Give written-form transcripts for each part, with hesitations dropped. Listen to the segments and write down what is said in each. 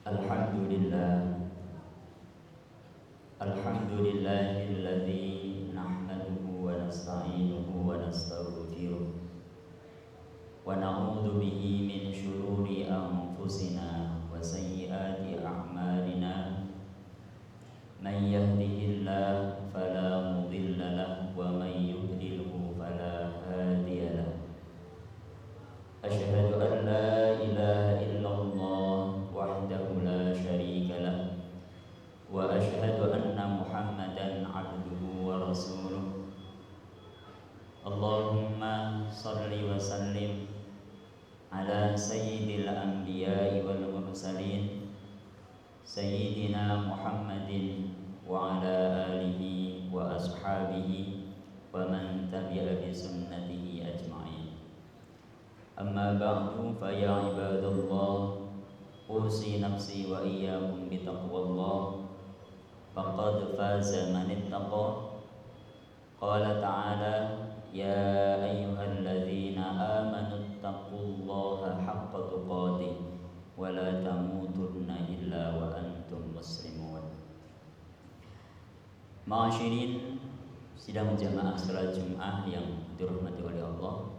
Alhamdulillah Alhamdulillahilladzi nahmaduhu wa nasta'inuhu wa nastaghfiruh wa na'udzu bihi min syururi anfusina wa sayyiati a'malina man yahdihillahu fala mudilla lahu wa man yudlilhu fala hadiya lahu asyhadu an la ilaha illallah wahdahu la syarika lahu wa asyhadu anna Muhammadan abduhu wa rasuluh. Allahumma salli wa sallim ala sayyidil anbiya'i wal mursalin sayyidina Muhammadin wa ala alihi wa ashabihi wa man tabi'a bi sunnatihi ajma'in. Amma ba'du fa ya ibadallah usi nafsi wa iyyakum bi taqwallah faqad faza man ittaqa. Qala ta'ala ya ayyuhalladzina amanu taqullaha haqqa tuqatih wa la tamutunna illa wa antum muslimun. Ma'asyirin sidang jamaah salat Jumat yang dirahmati oleh Allah,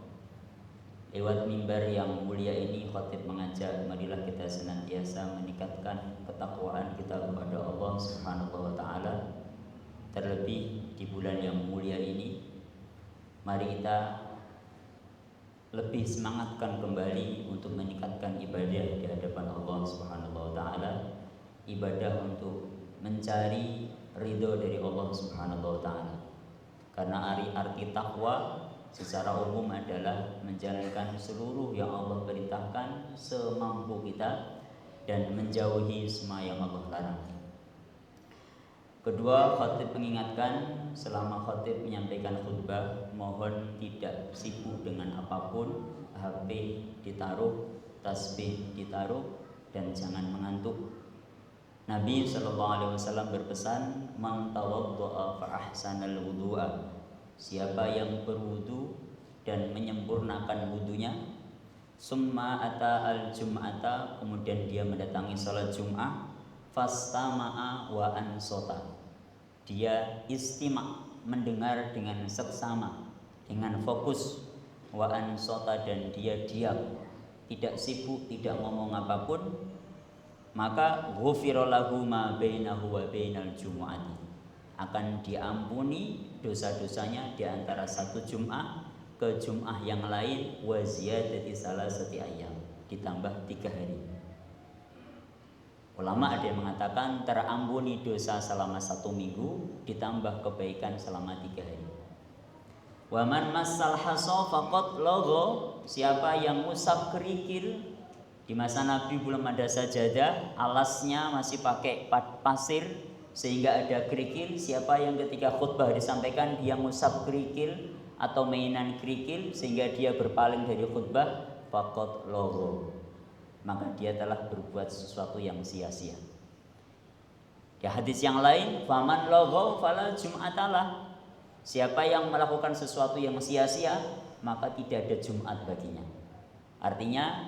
lewat mimbar yang mulia ini khatib mengajak marilah kita senantiasa meningkatkan ketakwaan kita kepada Allah Subhanahu wa taala. Terlebih di bulan yang mulia ini, mari kita lebih semangatkan kembali untuk meningkatkan ibadah di hadapan Allah Subhanahu wa taala, ibadah untuk mencari ridho dari Allah Subhanahu wa taala. Karena arti takwa secara umum adalah menjalankan seluruh yang Allah perintahkan semampu kita dan menjauhi semua yang Allah larang. Kedua, khatib mengingatkan selama khatib menyampaikan khutbah, mohon tidak sibuk dengan apapun, HP ditaruh, tasbih ditaruh, dan jangan mengantuk. Nabi SAW berpesan, man tawaddu'a fa ahsanal wudu'a, siapa yang berwudu dan menyempurnakan wudunya, summa ata al-jum'ata, kemudian dia mendatangi salat Jumat, fastama'a wa ansota, dia istima', mendengar dengan seksama, dengan fokus, wa ansota, dan dia diam, tidak sibuk, tidak ngomong apapun, maka ghufira lahu ma bainahu wa bainal jumu'ati, akan diampuni dosa-dosanya di antara satu Jum'ah ke Jum'ah yang lain, wa ziyadati salasati ayyam, ditambah 3 hari. Ulama ada yang mengatakan terampuni dosa selama 1 minggu ditambah kebaikan selama 3 hari. Wa man massal hasa faqad lagha, siapa yang ngusap kerikil, di masa Nabi belum ada sajadah, alasnya masih pakai pasir sehingga ada kerikil. Siapa yang ketika khutbah disampaikan dia ngusap kerikil atau mainan kerikil sehingga dia berpaling dari khutbah, faqad lagha, maka dia telah berbuat sesuatu yang sia-sia. Di hadis yang lain, faman lagha fala jum'atalah, siapa yang melakukan sesuatu yang sia-sia maka tidak ada Jumat baginya. Artinya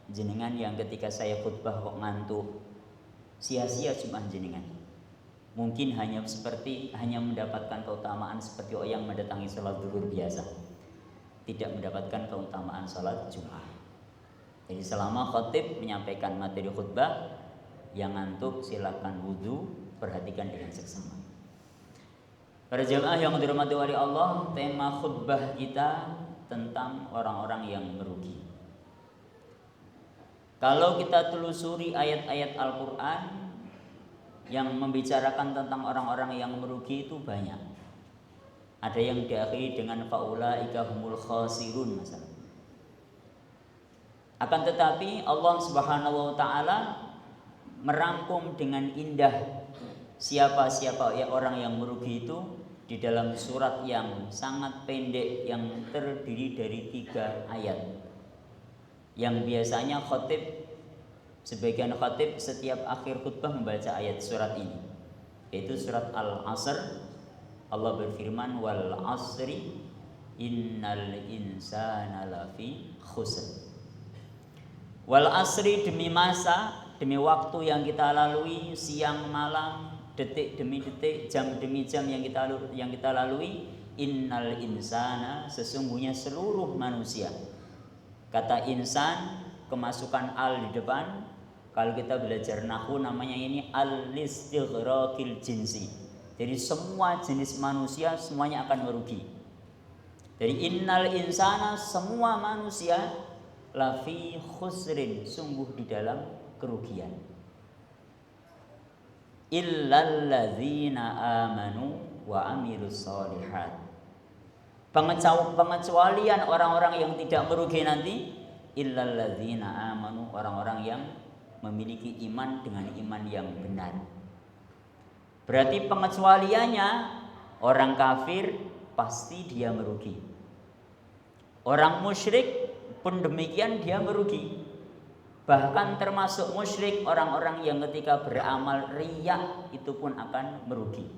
jenengan yang ketika saya khutbah kok ngantuk, sia-sia Jumat jenengan. Mungkin hanya mendapatkan keutamaan seperti orang yang mendatangi salat zuhur biasa, tidak mendapatkan keutamaan salat Jumat. Jadi selama khatib menyampaikan materi khutbah, yang ngantuk silakan wudu, perhatikan dengan seksama. Para jemaah yang dirahmati oleh Allah, tema khutbah kita tentang orang-orang yang merugi. Kalau kita telusuri ayat-ayat Al-Quran yang membicarakan tentang orang-orang yang merugi itu banyak. Ada yang diakhiri dengan faulaika humul khasirun masalah. Akan tetapi Allah Subhanahu wa taala merangkum dengan indah siapa-siapa ya orang yang merugi itu di dalam surat yang sangat pendek yang terdiri dari 3 ayat. Yang biasanya sebagian khatib setiap akhir khutbah membaca ayat surat ini, yaitu surat Al-Asr. Allah berfirman, wal asri innal insana lafi khusr. Wal asri, demi masa, demi waktu yang kita lalui, siang malam, detik demi detik, jam demi jam yang kita lalui, innal insana, sesungguhnya seluruh manusia. Kata insan kemasukan al di depan. Kalau kita belajar nahwu namanya ini al-istighraqil jinsi. Jadi semua jenis manusia semuanya akan merugi. Jadi innal insana, semua manusia lafi khusrin, sungguh di dalam kerugian. Illal ladzina amanu wa amilus sholihat. Pengecualian orang-orang yang tidak merugi nanti, illal ladzina amanu, orang-orang yang memiliki iman dengan iman yang benar. Berarti pengecualiannya orang kafir pasti dia merugi. Orang musyrik pun demikian, dia merugi. Bahkan termasuk musyrik orang-orang yang ketika beramal riya itu pun akan merugi.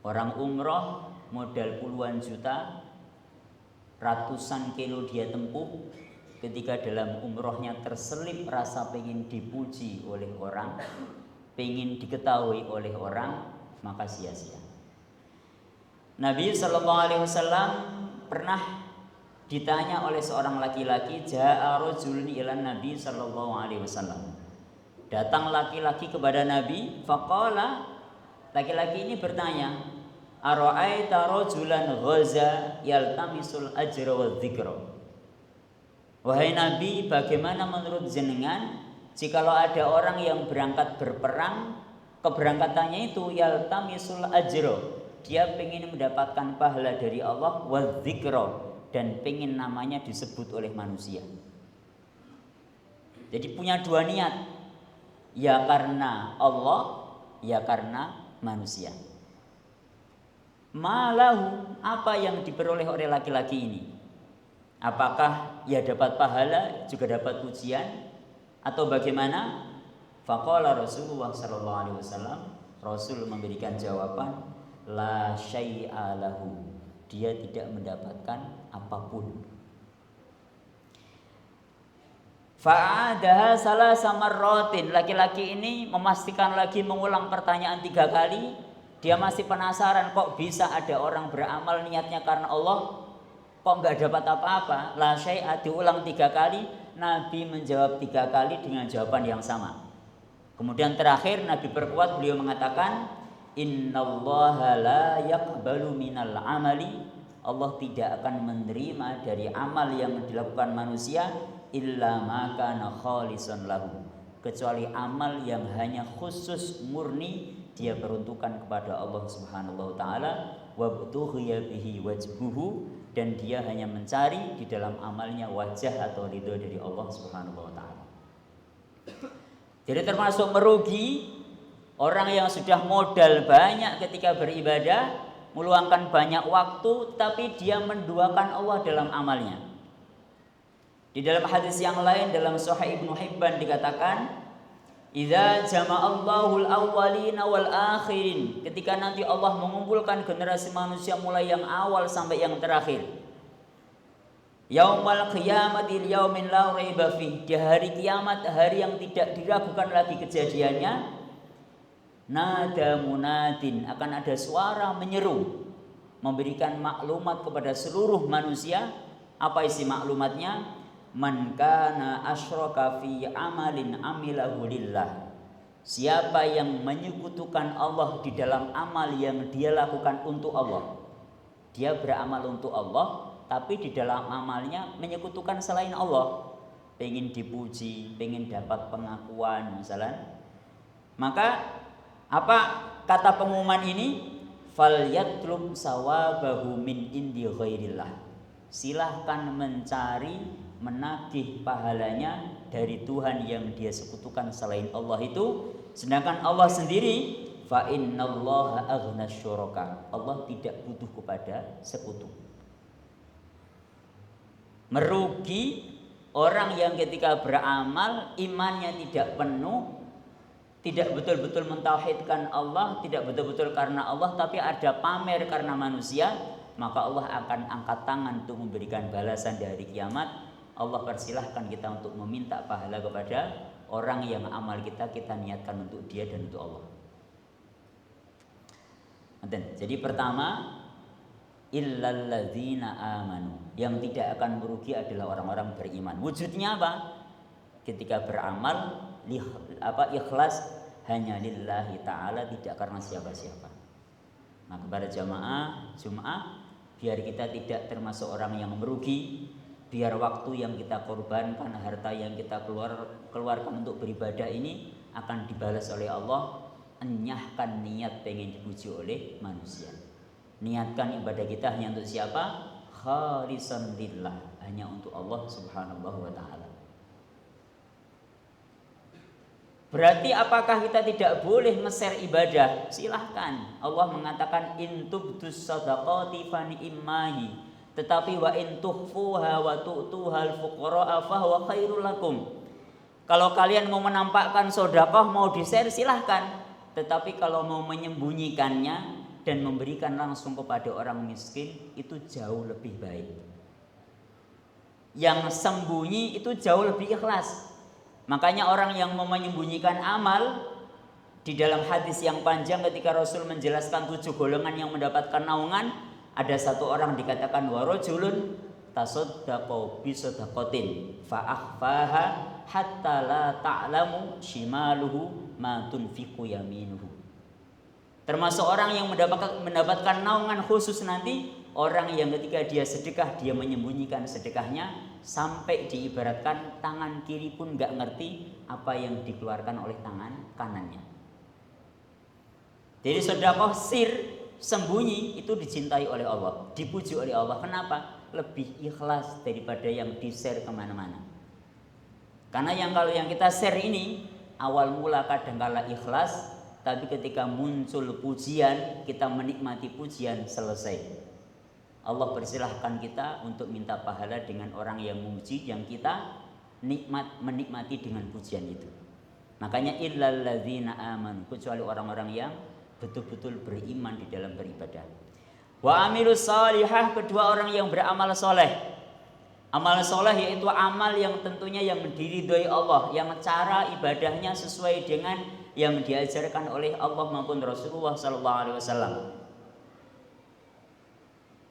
Orang umroh modal puluhan juta, ratusan kilo dia tempuh. Ketika dalam umrohnya terselip rasa pengen dipuji oleh orang, pengen diketahui oleh orang, maka sia-sia. Nabi SAW pernah ditanya oleh seorang laki-laki, ja'a rajulun ilan Nabi SAW. Datang laki-laki kepada Nabi, faqala, laki-laki ini bertanya, ara'aita rajulan ghaza yaltamisul ajra wa dzikra. Wahai Nabi, bagaimana menurut jenengan jikalau ada orang yang berangkat berperang, keberangkatannya itu yaltamisul ajra, dia ingin mendapatkan pahala dari Allah, wa dzikra, dan ingin namanya disebut oleh manusia. Jadi punya dua niat, ya karena Allah, ya karena manusia. Malahu, apa yang diperoleh oleh laki-laki ini? Apakah ia dapat pahala juga dapat pujian atau bagaimana? Faqala Rasulullah sallallahu alaihi wasallam, Rasul memberikan jawaban, la syai'a lahu, dia tidak mendapatkan apapun. Fa'adaha salasa marratin, laki-laki ini memastikan lagi, mengulang pertanyaan 3 kali. Dia masih penasaran, kok bisa ada orang beramal niatnya karena Allah, kok nggak dapat apa-apa. La syai'a diulang 3 kali, Nabi menjawab 3 kali dengan jawaban yang sama. Kemudian terakhir Nabi perkuat, beliau mengatakan, innallaha la yaqbalu minal amali, Allah tidak akan menerima dari amal yang dilakukan manusia illa ma kana khalisan lahu, kecuali amal yang hanya khusus murni dia peruntukkan kepada Allah Subhanahu wa taala, wa butughiya bihi wajhuhu, dan dia hanya mencari di dalam amalnya wajah atau ridho dari Allah Subhanahu wa taala. Jadi termasuk merugi orang yang sudah modal banyak ketika beribadah, meluangkan banyak waktu, tapi dia menduakan Allah dalam amalnya. Di dalam hadis yang lain dalam Sahih Ibnu Hibban dikatakan, idza jama'allahu al-awwalina wal akhirin, ketika nanti Allah mengumpulkan generasi manusia mulai yang awal sampai yang terakhir. Yaumal qiyamati yaumin la raiba fih, di hari kiamat, hari yang tidak diragukan lagi kejadiannya. Nada munadin, akan ada suara menyeru, memberikan maklumat kepada seluruh manusia. Apa isi maklumatnya? Man kana asyraka fi amalin amilahu lillah, siapa yang menyekutukan Allah di dalam amal yang dia lakukan untuk Allah. Dia beramal untuk Allah, tapi di dalam amalnya menyekutukan selain Allah, pengen dipuji, pengen dapat pengakuan misalnya. Maka apa kata pengumuman ini? Falyatlub sawabahu min indi ghairillah, silahkan mencari, menagih pahalanya dari Tuhan yang dia sekutukan selain Allah itu. Sedangkan Allah sendiri, fa innallaha aghna syuraka, Allah tidak butuh kepada sekutu. Merugi orang yang ketika beramal imannya tidak penuh, tidak betul-betul mentauhidkan Allah, tidak betul-betul karena Allah, tapi ada pamer karena manusia, maka Allah akan angkat tangan untuk memberikan balasan di hari kiamat. Allah persilahkan kita untuk meminta pahala kepada orang yang amal kita niatkan untuk dia dan untuk Allah. Jadi pertama, illal ladzina amanu, yang tidak akan merugi adalah orang-orang beriman. Wujudnya apa? Ketika beramal ikhlas hanya lillahi ta'ala, tidak karena siapa-siapa. Nah, kepada jamaah Jumat, biar kita tidak termasuk orang yang merugi, biar waktu yang kita korbankan, harta yang kita keluarkan untuk beribadah ini akan dibalas oleh Allah. Enyahkan niat pengen dipuji oleh manusia. Niatkan ibadah kita hanya untuk siapa? Khalisan lillah, hanya untuk Allah Subhanahu wa ta'ala. Berarti apakah kita tidak boleh nge-share ibadah? Silahkan. Allah mengatakan in tubdus shadaqati fa ni'mahi, tetapi wa in tukhfuha wa tu'tuha al-fuqara fa huwa khairul lakum. Kalau kalian mau menampakkan sedekah, mau di-share, silahkan. Tetapi kalau mau menyembunyikannya dan memberikan langsung kepada orang miskin, itu jauh lebih baik. Yang sembunyi itu jauh lebih ikhlas. Makanya orang yang mau menyembunyikan amal, di dalam hadis yang panjang ketika Rasul menjelaskan 7 golongan yang mendapatkan naungan, ada satu orang dikatakan warajulun tasaddaqa bi sadaqatin fa akhfaha hatta la ta'lamu shimaluhu ma tunfiqu yaminuhu. Termasuk orang yang mendapatkan naungan khusus nanti, orang yang ketika dia sedekah, dia menyembunyikan sedekahnya sampai diibaratkan tangan kiri pun gak ngerti apa yang dikeluarkan oleh tangan kanannya. Jadi sedekah sir, sembunyi, itu dicintai oleh Allah, dipuji oleh Allah. Kenapa? Lebih ikhlas daripada yang di-share kemana-mana. Karena kalau yang kita share ini awal mula kadangkala ikhlas, tapi ketika muncul pujian, kita menikmati pujian, selesai. Allah persilahkan kita untuk minta pahala dengan orang yang memuji, yang kita menikmati dengan pujian itu. Makanya illal ladzina amanu, kecuali orang-orang yang betul-betul beriman di dalam beribadah. Wa amilus salihah, kedua orang yang beramal soleh. Amal soleh yaitu amal yang tentunya yang diridhoi Allah, yang cara ibadahnya sesuai dengan yang diajarkan oleh Allah maupun Rasulullah SAW.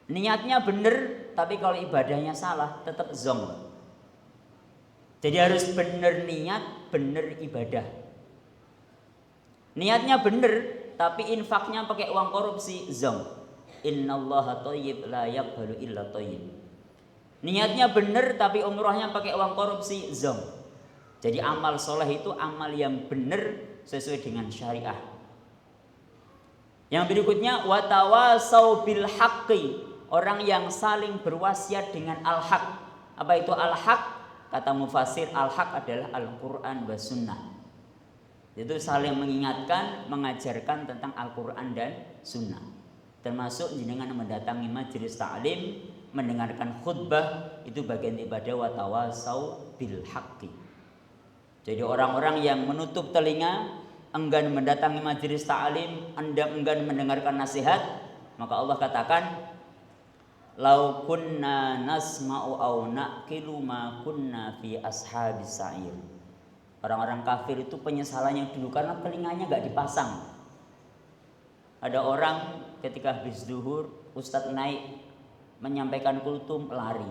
Niatnya benar, tapi kalau ibadahnya salah tetap zong. Jadi harus benar niat, benar ibadah. Niatnya benar, tapi infaknya pakai uang korupsi, zong. Innallaha thayyib la yaqbalu illa thayyib. Niatnya benar, tapi umrohnya pakai uang korupsi, zong. Jadi amal soleh itu amal yang benar sesuai dengan syariah. Yang berikutnya watawasau bil haqqi, orang yang saling berwasiat dengan al-haq. Apa itu al-haq? Kata mufasir, al-haq adalah Al-Quran wa sunnah. Itu saling mengingatkan, mengajarkan tentang Al-Quran dan sunnah. Termasuk jenengan mendatangi majelis ta'lim, mendengarkan khutbah, itu bagian ibadah watawasau bil haqqi. Jadi orang-orang yang menutup telinga, enggan mendatangi majelis ta'lim, enggan mendengarkan nasihat, maka Allah katakan lau kunna nasma'u au naqilu ma kunna fi ashabis sa'ir. Orang-orang kafir itu penyesalannya dulu karena telinganya enggak dipasang. Ada orang ketika habis zuhur, ustadz naik menyampaikan kultum, lari.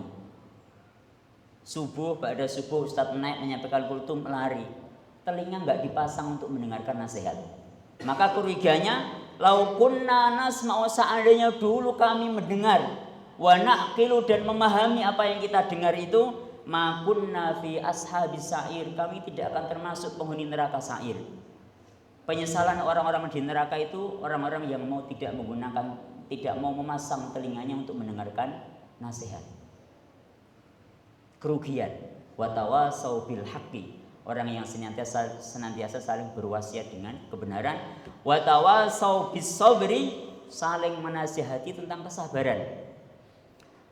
Subuh, pada subuh ustadz naik menyampaikan kultum, lari. Telinga enggak dipasang untuk mendengarkan nasihat. Maka kuriganya lau kunna nasma'u, seandainya dulu kami mendengar, wa naqilu, dan memahami apa yang kita dengar itu, ma kunna fi ashabis sa'ir, kami tidak akan termasuk penghuni neraka sa'ir. Penyesalan orang-orang di neraka itu orang-orang yang tidak mau memasang telinganya untuk mendengarkan nasihat. Kerugian. Watawasau bil haqqi, orang yang senantiasa saling berwasiat dengan kebenaran. Watawasau bis sabri, saling menasihati tentang kesabaran.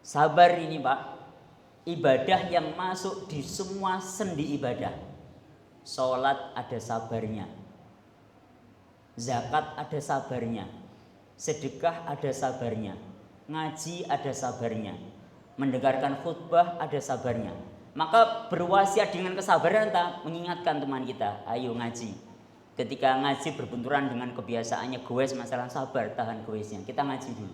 Sabar ini Pak, ibadah yang masuk di semua sendi ibadah. Sholat ada sabarnya, zakat ada sabarnya, sedekah ada sabarnya, ngaji ada sabarnya, mendengarkan khutbah ada sabarnya. Maka berwasiat dengan kesabaran, mengingatkan teman kita, ayo ngaji. Ketika ngaji berbenturan dengan kebiasaannya goes, masalah sabar, tahan goesnya. Kita ngaji dulu.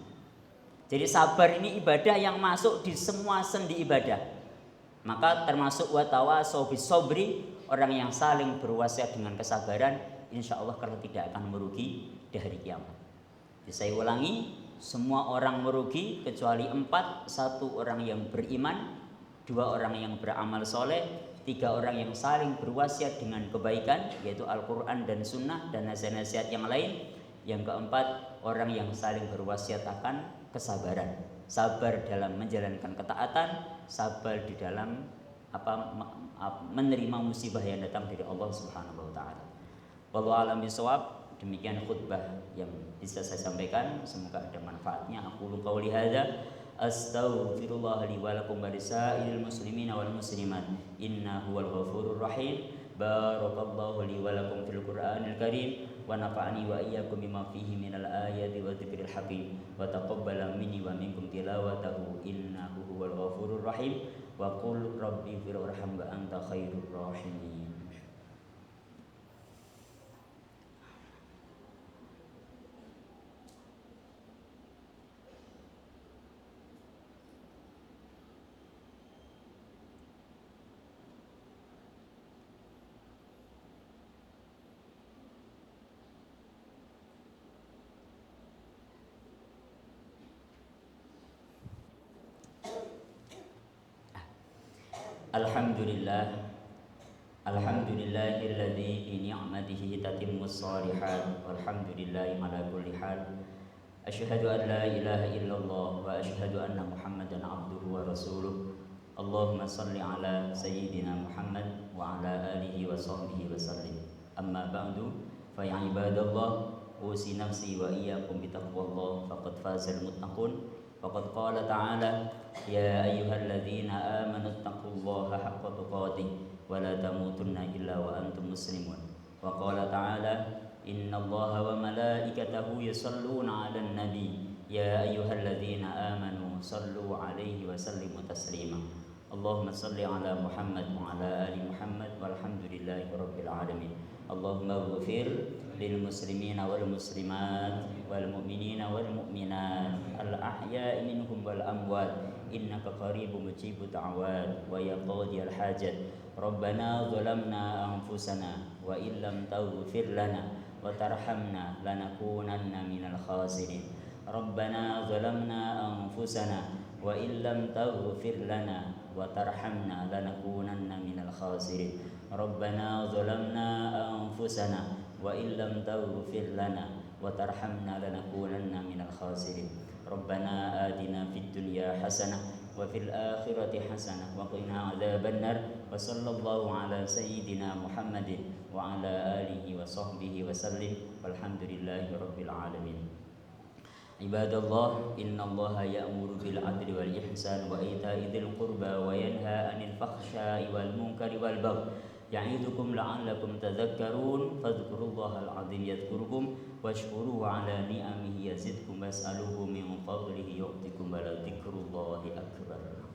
Jadi sabar ini ibadah yang masuk di semua sendi ibadah. Maka termasuk watawasau bisobri, orang yang saling berwasiat dengan kesabaran, insya Allah kalau tidak akan merugi di hari kiamat. Jadi saya ulangi, semua orang merugi kecuali 4, 1 orang yang beriman, 2 orang yang beramal soleh, 3 orang yang saling berwasiat dengan kebaikan, yaitu Al-Quran dan Sunnah dan nasihat-nasihat yang lain. Yang keempat, orang yang saling berwasiat akan kesabaran, sabar dalam menjalankan ketaatan, sabar di dalam menerima musibah yang datang dari Allah Subhanahu wa taala. Wallahu a'lam bishawab. Demikian khutbah yang bisa saya sampaikan, semoga ada manfaatnya. Aku qauli hadza astaghfirullah li wa lakum wa lisairil muslimina wal muslimat innahu wal ghafurur rahim. Barakallahu li wa lakum fil Qur'anil Karim wa nafa'ani wa iyyakum bima fihi minal ayati wa dzikril hakim wa taqabbala minni wa minkum tilawatahu innahu huwal ghafurur rahim wa qul rabbi firhamhum wa anta khairur rahimin. Alhamdulillah, alhamdulillahilladzi bi ni'matihi tatimmus shalihat, walhamdulillahi ala kulli hal. Asyhadu an la ilaha illallah wa asyhadu anna Muhammadan abduhu wa rasuluh. Allahumma shalli ala sayyidina Muhammad wa ala alihi wa sahbihi wa sallim. Amma ba'du, fa ya ibadallah, usi nafsi wa iyyakum bi taqwallah faqad fazal muttaqun. Faqad qala ta'ala ya ayyuhalladzina amanu taqullaha haqqa tuqatih wa la tamutunna illa wa antum muslimun. Wa qala ta'ala innallaha wa malaikatahu yusholluna 'alan nabi ya ayyuhalladzina amanu shallu 'alaihi wa sallimu taslima. Allahumma shalli 'ala Muhammad wa 'ala ali Muhammad walhamdulillahi rabbil alamin. Allahumma ighfir lil muslimina wal muslimat wal mu'minina wal mu'minat al ahya'i minhum wal amwat innaka qaribun mujibud da'wat wa ya qadiyal hajat. Rabbana zalamna anfusana wa illam taghfir lana wa tarhamna lanakunanna minal khasirin. Rabbana zalamna anfusana wa illam taghfir lana wa tarhamna lanakunanna minal khasirin. Rabbana zalamna anfusana wa illam taghfir lana wa tarhamna lanakunanna minal khasirin. Rabbana atina fid dunya hasanah wa fil akhirati hasanah wa qina adzabannar. Wa sallallahu ala sayyidina Muhammadin wa ala alihi wa sahbihi wa sallim. Walhamdulillahi rabbil alamin. Ibadallah, innallaha ya'muru bil 'adli wal ihsan wa ita'i dzil qurba wa yanha 'anil fakhsya'i wal munkari wal baghi. Ya'idukum la'allakum tadhakkarun. Fadhkurullahal 'azim yadhkurkum washkuruhu 'ala ni'amihi yazidkum was'aluhu min fadlihi yu'tikum wa la dzikrullahi akbar.